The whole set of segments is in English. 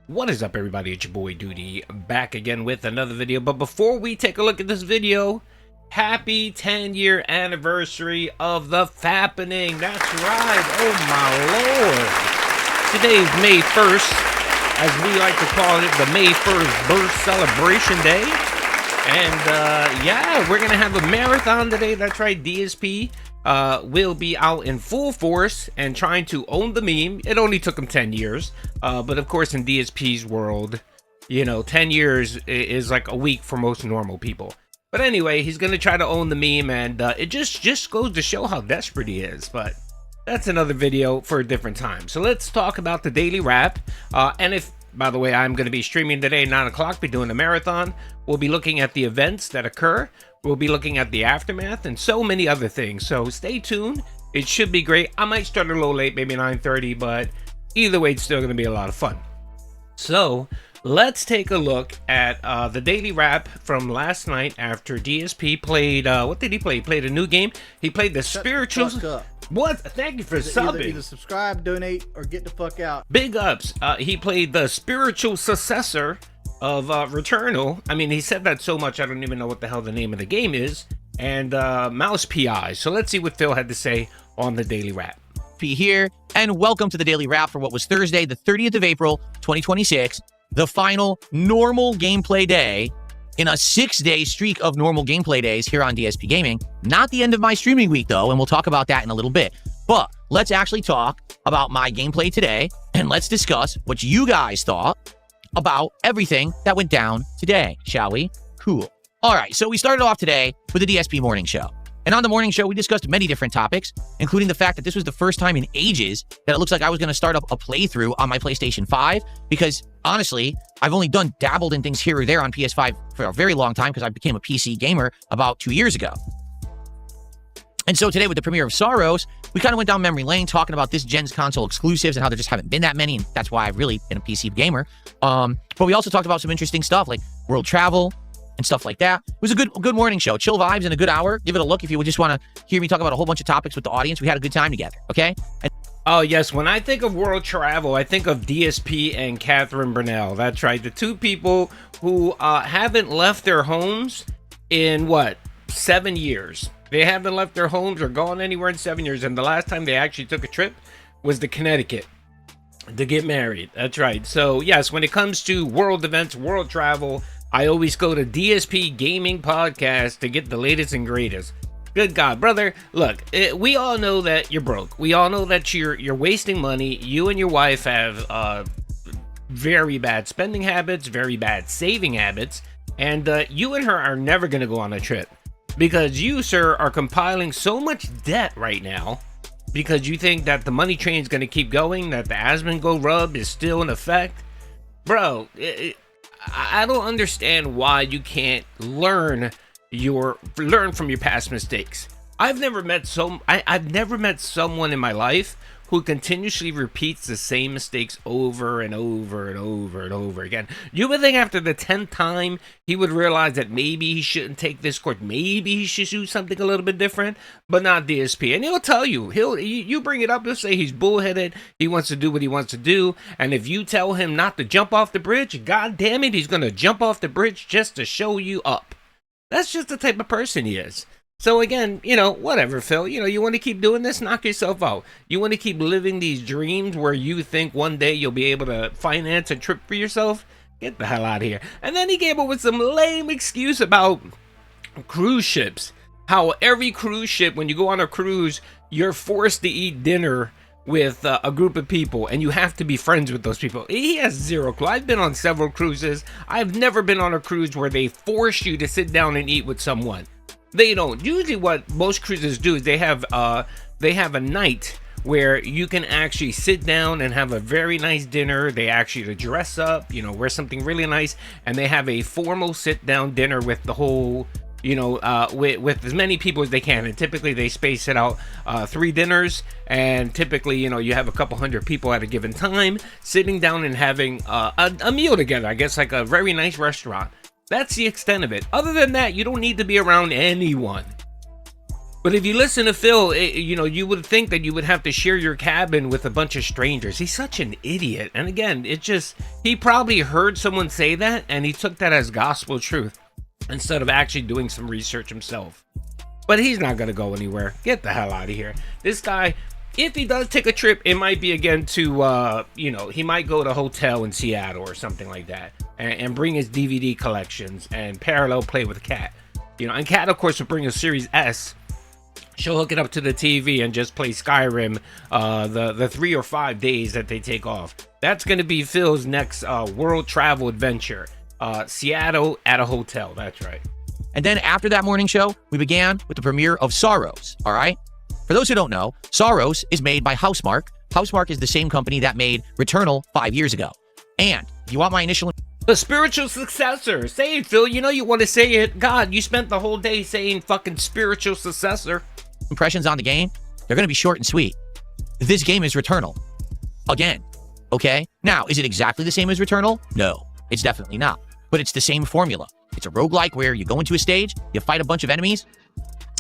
What is up, everybody? It's your boy Doody, back again with another video. But before we take a look at this video, happy 10-year anniversary of the Fappening. That's right. Oh my lord. Today's May 1st, as we like to call it, the May 1st birth celebration day. And yeah, we're gonna have a marathon today. That's right. DSP will be out in full force and trying to own the meme. It only took him 10 years, but of course in DSP's world, you know, 10 years is like a week for most normal people. But anyway, he's gonna try to own the meme, and it just goes to show how desperate he is. But that's another video for a different time. So let's talk about the daily wrap. And if, by the way, I'm going to be streaming today at 9 o'clock, be doing a marathon. We'll be looking at the events that occur. We'll be looking at the aftermath and so many other things. So stay tuned. It should be great. I might start a little late, maybe 9:30, but either way, it's still going to be a lot of fun. So let's take a look at the daily wrap from last night after DSP played, what did he play? He played a new game. He played the spiritual... What? Thank you for subbing. Either subscribe, donate, or get the fuck out. Big ups. He played the spiritual successor of Returnal. I mean, he said that so much, I don't even know what the hell the name of the game is. And Mouse PI. So let's see what Phil had to say on the daily wrap. P here, and welcome to the daily wrap for what was Thursday, the 30th of April, 2026, the final normal gameplay day in a 6-day streak of normal gameplay days here on DSP Gaming. Not the end of my streaming week, though, and we'll talk about that in a little bit. But let's actually talk about my gameplay today, and let's discuss what you guys thought about everything that went down today, shall we? Cool. All right, so we started off today with the DSP morning show. And on the morning show, we discussed many different topics, including the fact that this was the first time in ages that it looks like I was going to start up a playthrough on my PlayStation 5, because honestly, I've only dabbled in things here or there on PS5 for a very long time because I became a PC gamer about 2 years ago. And so today with the premiere of Saros, we kind of went down memory lane talking about this gen's console exclusives and how there just haven't been that many, and that's why I've really been a PC gamer. But we also talked about some interesting stuff like world travel and stuff like that. It was a good morning show. Chill vibes in a good hour. Give it a look if you would just want to hear me talk about a whole bunch of topics with the audience. We had a good time together, okay? Oh, yes. When I think of world travel, I think of DSP and Catherine Burnell. That's right. The two people who haven't left their homes in, what, 7 years. They haven't left their homes or gone anywhere in 7 years. And the last time they actually took a trip was to Connecticut to get married. That's right. So, yes, when it comes to world events, world travel, I always go to DSP Gaming Podcast to get the latest and greatest. Good God, brother. Look, we all know that you're broke. We all know that you're wasting money. You and your wife have very bad spending habits, very bad saving habits, and you and her are never going to go on a trip because you, sir, are compiling so much debt right now because you think that the money train is going to keep going, that the Asmongold rub is still in effect. Bro, I don't understand why you can't learn from your past mistakes. I've never met someone in my life who continuously repeats the same mistakes over and over and over and over again. You would think after the 10th time he would realize that maybe he shouldn't take this course, maybe he should do something a little bit different, but not DSP. And he'll tell you, you bring it up, he'll say he's bullheaded, he wants to do what he wants to do, and if you tell him not to jump off the bridge, god damn it, he's gonna jump off the bridge just to show you up. That's just the type of person he is. So again, you know, whatever, Phil. You know, you want to keep doing this, knock yourself out. You want to keep living these dreams where you think one day you'll be able to finance a trip for yourself? Get the hell out of here. And then he came up with some lame excuse about cruise ships. How every cruise ship, when you go on a cruise, you're forced to eat dinner with a group of people, and you have to be friends with those people. He has zero clue. I've been on several cruises. I've never been on a cruise where they force you to sit down and eat with someone. They don't. Usually what most cruises do is they have a night where you can actually sit down and have a very nice dinner. They actually dress up, you know, wear something really nice, and they have a formal sit down dinner with the whole, you know, with as many people as they can. And typically they space it out 3 dinners, and typically, you know, you have a couple hundred people at a given time sitting down and having a meal together. I guess like a very nice restaurant. That's the extent of it. Other than that, you don't need to be around anyone. But if you listen to Phil, you would think that you would have to share your cabin with a bunch of strangers. He's such an idiot. And again, he probably heard someone say that and he took that as gospel truth instead of actually doing some research himself. But he's not going to go anywhere. Get the hell out of here. This guy, if he does take a trip, it might be again to, he might go to a hotel in Seattle or something like that and bring his DVD collections and parallel play with Kat. And Kat, of course, will bring a Series S. She'll hook it up to the TV and just play Skyrim the 3 or 5 days that they take off. That's going to be Phil's next world travel adventure. Seattle at a hotel. That's right. And then after that morning show, we began with the premiere of Saros, all right? For those who don't know, Saros is made by Housemarque. Housemarque is the same company that made Returnal 5 years ago. And if you want my initial... The spiritual successor. Say it, Phil. You want to say it. God, you spent the whole day saying fucking spiritual successor. Impressions on the game, they're going to be short and sweet. This game is Returnal. Again, okay? Now, is it exactly the same as Returnal? No, it's definitely not. But it's the same formula. It's a roguelike where you go into a stage, you fight a bunch of enemies,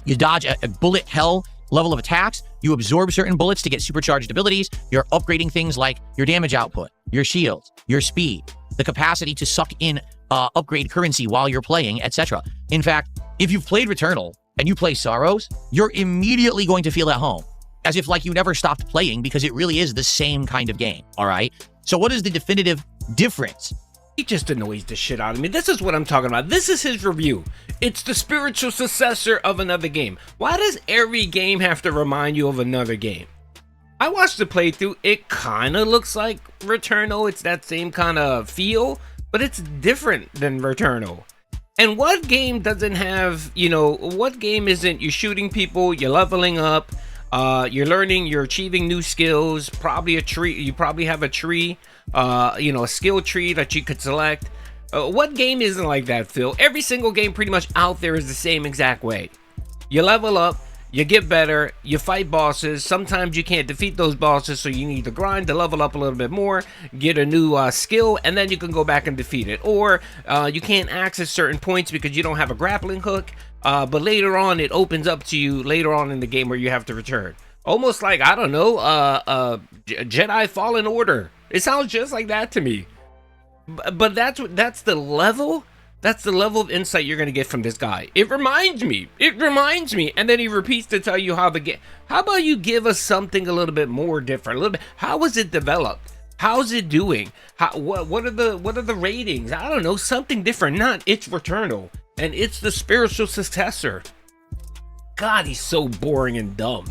you dodge a bullet hell level of attacks, you absorb certain bullets to get supercharged abilities, you're upgrading things like your damage output, your shields, your speed, the capacity to suck in upgrade currency while you're playing, etc. In fact, if you've played Returnal and you play Saros, you're immediately going to feel at home, as if like you never stopped playing, because it really is the same kind of game, all right? So what is the definitive difference? He just annoys the shit out of me. This is what I'm talking about. This is his review. It's the spiritual successor of another game. Why does every game have to remind you of another game? I watched the playthrough. It kind of looks like Returnal. It's that same kind of feel, but it's different than Returnal. And what game doesn't have, what game isn't you shooting people, you're leveling up, you're learning, you're achieving new skills, probably a tree, you probably have a tree, a skill tree that you could select. What game isn't like that, Phil? Every single game pretty much out there is the same exact way. You level up, you get better, you fight bosses. Sometimes you can't defeat those bosses, so you need to grind to level up a little bit more, get a new skill, and then you can go back and defeat it. Or you can't access certain points because you don't have a grappling hook, but later on it opens up to you later on in the game where you have to return. Almost like, I don't know, Jedi Fallen Order. It sounds just like that to me. But that's the level. That's the level of insight you're going to get from this guy. It reminds me. And then he repeats to tell you how the game. How about you give us something a little bit more different? A little bit. How was it developed? How's it doing? What are the ratings? I don't know. Something different. Not it's Returnal. And it's the spiritual successor. God, he's so boring and dumb.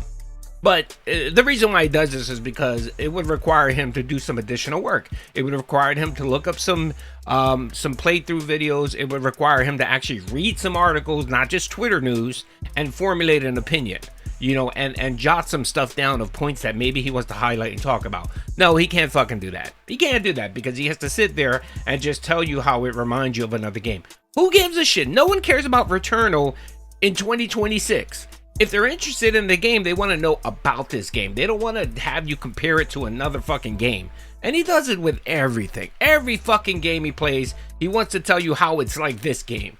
But the reason why he does this is because it would require him to do some additional work. It would require him to look up some playthrough videos. It would require him to actually read some articles, not just Twitter news, and formulate an opinion, and jot some stuff down of points that maybe he wants to highlight and talk about. No, he can't fucking do that. He can't do that because he has to sit there and just tell you how it reminds you of another game. Who gives a shit? No one cares about Returnal in 2026. If they're interested in the game, they want to know about this game. They don't want to have you compare it to another fucking game. And he does it with everything. Every fucking game he plays, he wants to tell you how it's like this game.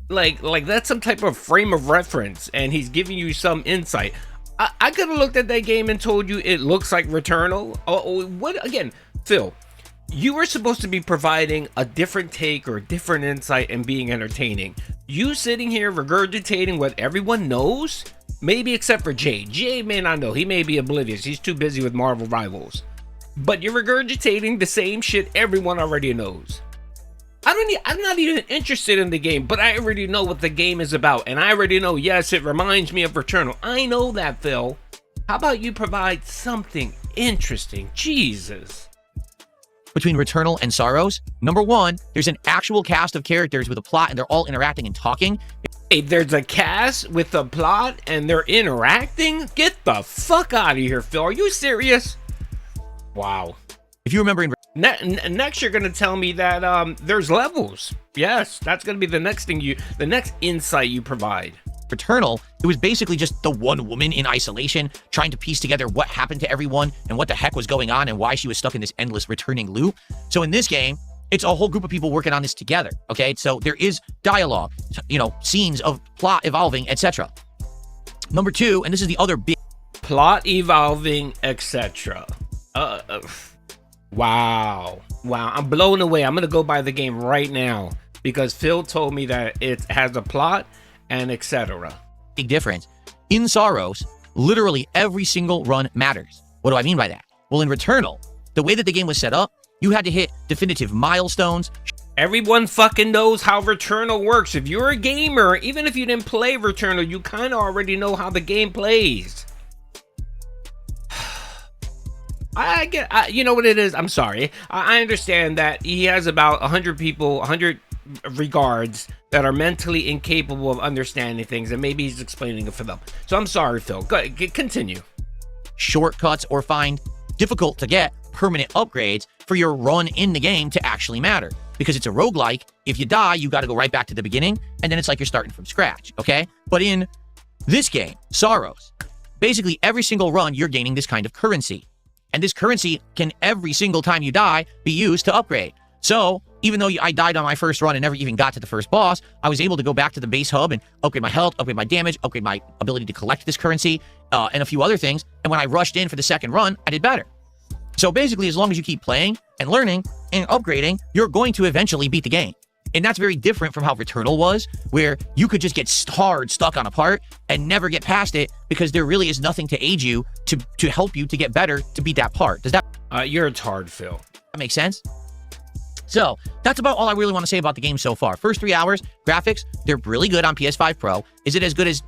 Like that's some type of frame of reference, and he's giving you some insight. I could have looked at that game and told you it looks like Returnal. What again, Phil? You were supposed to be providing a different take or a different insight and being entertaining. You sitting here regurgitating what everyone knows? Maybe except for Jay. Jay may not know. He may be oblivious. He's too busy with Marvel Rivals. But you're regurgitating the same shit everyone already knows. I'm not even interested in the game, but I already know what the game is about. And I already know, yes, it reminds me of Returnal. I know that, Phil. How about you provide something interesting? Jesus. Between Returnal and Saros, number one, there's an actual cast of characters with a plot and they're all interacting and talking. Hey, there's a cast with a plot and they're interacting? Get the fuck out of here, Phil. Are you serious? Wow. If you remember in next you're going to tell me that there's levels. Yes, that's going to be the next thing the next insight you provide. Returnal, it was basically just the one woman in isolation trying to piece together what happened to everyone and what the heck was going on and why she was stuck in this endless returning loop. So in this game, it's a whole group of people working on this together, okay? So there is dialogue, scenes of plot evolving, etc. Number two, and this is the other big plot evolving, etc. Wow, I'm blown away. I'm gonna go buy the game right now because Phil told me that it has a plot and etc. big difference. In Saros, literally every single run matters. What do I mean by that? Well, in Returnal, the way that the game was set up, you had to hit definitive milestones. Everyone fucking knows how Returnal works. If you're a gamer, even if you didn't play Returnal, you kind of already know how the game plays. You know what it is? I'm sorry. I understand that he has about 100 people, 100 regards that are mentally incapable of understanding things, and maybe he's explaining it for them. So I'm sorry, Phil. Go ahead, continue. Shortcuts or find difficult to get permanent upgrades for your run in the game to actually matter. Because it's a roguelike, if you die, you got to go right back to the beginning, and then it's like you're starting from scratch, okay? But in this game, Saros, basically every single run, you're gaining this kind of currency. And this currency can, every single time you die, be used to upgrade. So, even though I died on my first run and never even got to the first boss, I was able to go back to the base hub and upgrade my health, upgrade my damage, upgrade my ability to collect this currency, and a few other things. And when I rushed in for the second run, I did better. So basically, as long as you keep playing and learning and upgrading, you're going to eventually beat the game. And that's very different from how Returnal was, where you could just get hard stuck on a part and never get past it because there really is nothing to aid you to help you to get better to beat that part. Does that You're a tard, Phil. make sense? So that's about all I really want to say about the game so far. First 3 hours, graphics, they're really good on PS5 Pro. Is it as good as,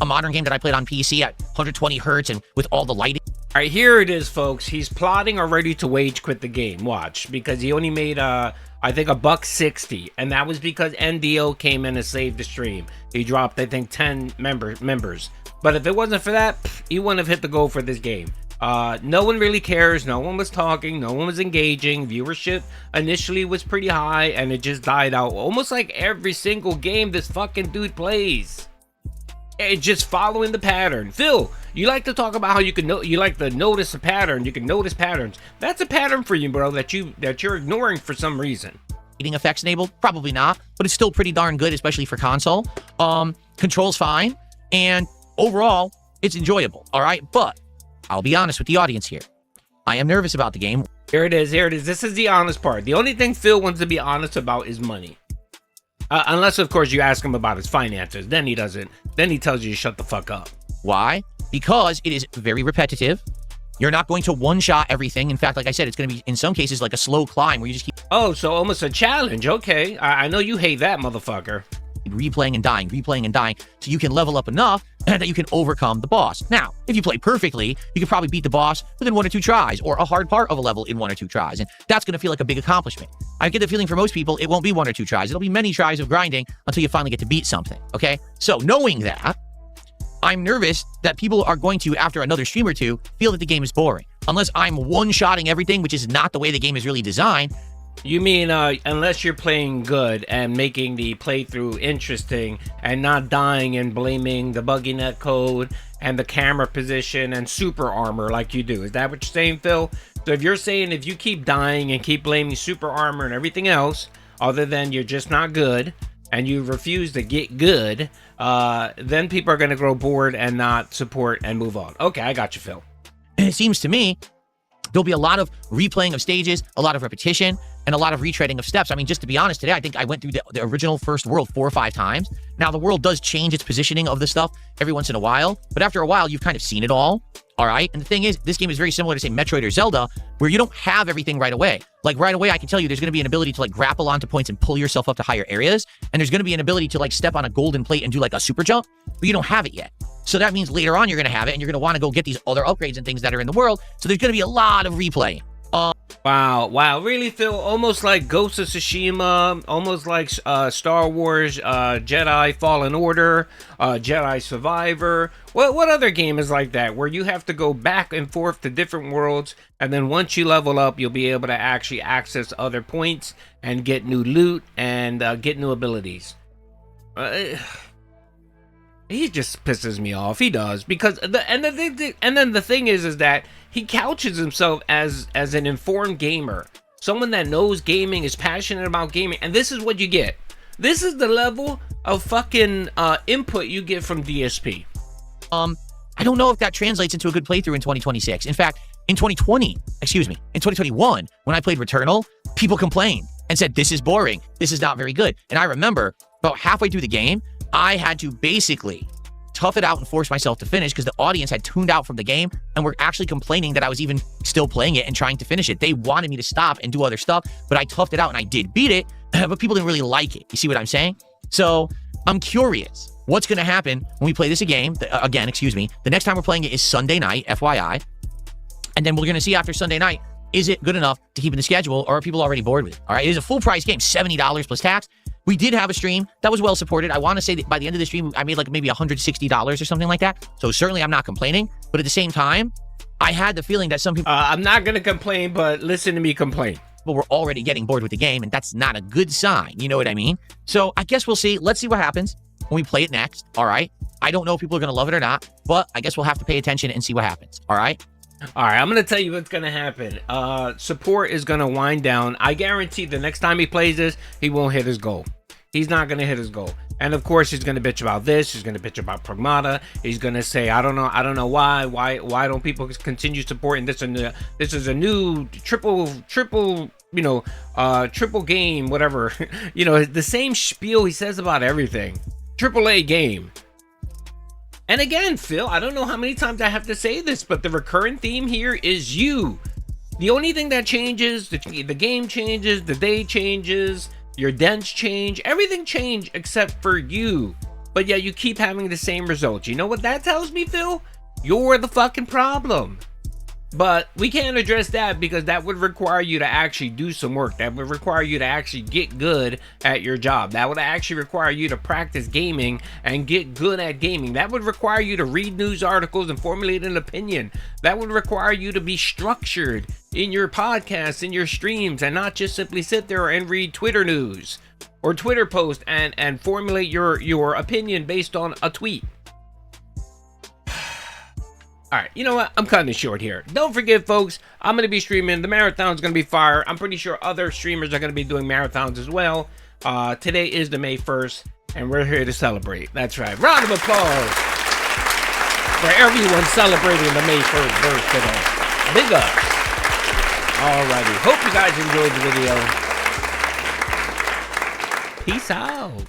a modern game that I played on PC at 120 hertz and with all the lighting? All right, here it is, folks. He's plotting already to wage quit the game. Watch, because he only made, I think, $1.60, and that was because NDO came in and saved the stream. He dropped, I think, 10 members. But if it wasn't for that, he wouldn't have hit the goal for this game. No one really cares. No one was talking. No one was engaging. Viewership initially was pretty high, and it just died out. Almost like every single game this fucking dude plays. It's just following the pattern. Phil, you like to talk about how you like to notice a pattern. You can notice patterns. That's a pattern for you, bro, that you're ignoring for some reason. Effects enabled? Probably not, but it's still pretty darn good, especially for console. Controls fine, and overall, it's enjoyable, all right? But I'll be honest with the audience here. I am nervous about the game. Here it is. This is the honest part. The only thing Phil wants to be honest about is money. Unless, of course, you ask him about his finances. Then he doesn't. Then he tells you to shut the fuck up. Why? Because it is very repetitive. You're not going to one-shot everything. In fact, like I said, it's going to be, in some cases, like a slow climb where you just keep... Oh, so almost a challenge. Okay. I know you hate that, motherfucker. replaying and dying, so you can level up enough that you can overcome the boss. Now, if you play perfectly, you can probably beat the boss within 1 or 2 tries, or a hard part of a level in 1 or 2 tries, and that's going to feel like a big accomplishment. I get the feeling for most people, it won't be 1 or 2 tries. It'll be many tries of grinding until you finally get to beat something, okay? So, knowing that, I'm nervous that people are going to, after another stream or two, feel that the game is boring. Unless I'm one-shotting everything, which is not the way the game is really designed. You mean unless you're playing good and making the playthrough interesting and not dying and blaming the buggy netcode and the camera position and super armor like you do. Is that what you're saying, Phil? So if you're saying if you keep dying and keep blaming super armor and everything else, other than you're just not good and you refuse to get good, then people are going to grow bored and not support and move on. Okay, I got you, Phil. And it seems to me there'll be a lot of replaying of stages, a lot of repetition, and a lot of retreading of steps. I mean, just to be honest, today, I think I went through the original first world 4 or 5 times. Now, the world does change its positioning of the stuff every once in a while, but after a while, you've kind of seen it all right? And the thing is, this game is very similar to, say, Metroid or Zelda, where you don't have everything right away. Like, right away, I can tell you there's going to be an ability to, like, grapple onto points and pull yourself up to higher areas, and there's going to be an ability to, like, step on a golden plate and do, like, a super jump, but you don't have it yet. So that means later on, you're going to have it, and you're going to want to go get these other upgrades and things that are in the world, so there's going to be a lot of replaying. Wow, really, Phil? Almost like Ghost of Tsushima, almost like Star Wars, Jedi Fallen Order, Jedi Survivor. What other game is like that, where you have to go back and forth to different worlds, and then once you level up, you'll be able to actually access other points and get new loot and get new abilities? He just pisses me off. He does, because then the thing is that he couches himself as an informed gamer, someone that knows gaming, is passionate about gaming, and this is what you get. This is the level of fucking input you get from DSP. I don't know if that translates into a good playthrough in 2026. In fact, in 2021, when I played Returnal, people complained and said, this is boring. This is not very good. And I remember about halfway through the game, I had to basically tough it out and force myself to finish because the audience had tuned out from the game and were actually complaining that I was even still playing it and trying to finish it. They wanted me to stop and do other stuff, but I toughed it out and I did beat it, but people didn't really like it. You see what I'm saying? So I'm curious what's going to happen when we play this again. The next time we're playing it is Sunday night, FYI. And then we're going to see after Sunday night, is it good enough to keep in the schedule or are people already bored with it? All right. It is a full price game, $70 plus tax. We did have a stream that was well supported. I want to say that by the end of the stream, I made like maybe $160 or something like that. So certainly I'm not complaining. But at the same time, I had the feeling that some people... I'm not going to complain, but listen to me complain. But we're already getting bored with the game, and that's not a good sign. You know what I mean? So I guess we'll see. Let's see what happens when we play it next. All right. I don't know if people are going to love it or not, but I guess we'll have to pay attention and see what happens. All right. All right, I'm going to tell you what's going to happen. Support is going to wind down. I guarantee the next time he plays this, he won't hit his goal. He's not going to hit his goal. And of course, he's going to bitch about this. He's going to bitch about Pragmata. He's going to say, I don't know why don't people continue supporting this? And this is a new triple, triple game, whatever. The same spiel he says about everything. AAA game. And again, Phil, I don't know how many times I have to say this, but the recurrent theme here is you. The only thing that changes, the game changes, the day changes, your dents change, everything change except for you. But yeah, you keep having the same results. You know what that tells me, Phil? You're the fucking problem. But we can't address that because that would require you to actually do some work. That would require you to actually get good at your job. That would actually require you to practice gaming and get good at gaming. That would require you to read news articles and formulate an opinion. That would require you to be structured in your podcasts, in your streams, and not just simply sit there and read Twitter news or Twitter posts and formulate your opinion based on a tweet. All right, you know what? I'm cutting it short here. Don't forget, folks, I'm going to be streaming. The marathon's going to be fire. I'm pretty sure other streamers are going to be doing marathons as well. Today is the May 1st, and we're here to celebrate. That's right. Round of applause for everyone celebrating the May 1st birthday. Big ups. Alrighty. Hope you guys enjoyed the video. Peace out.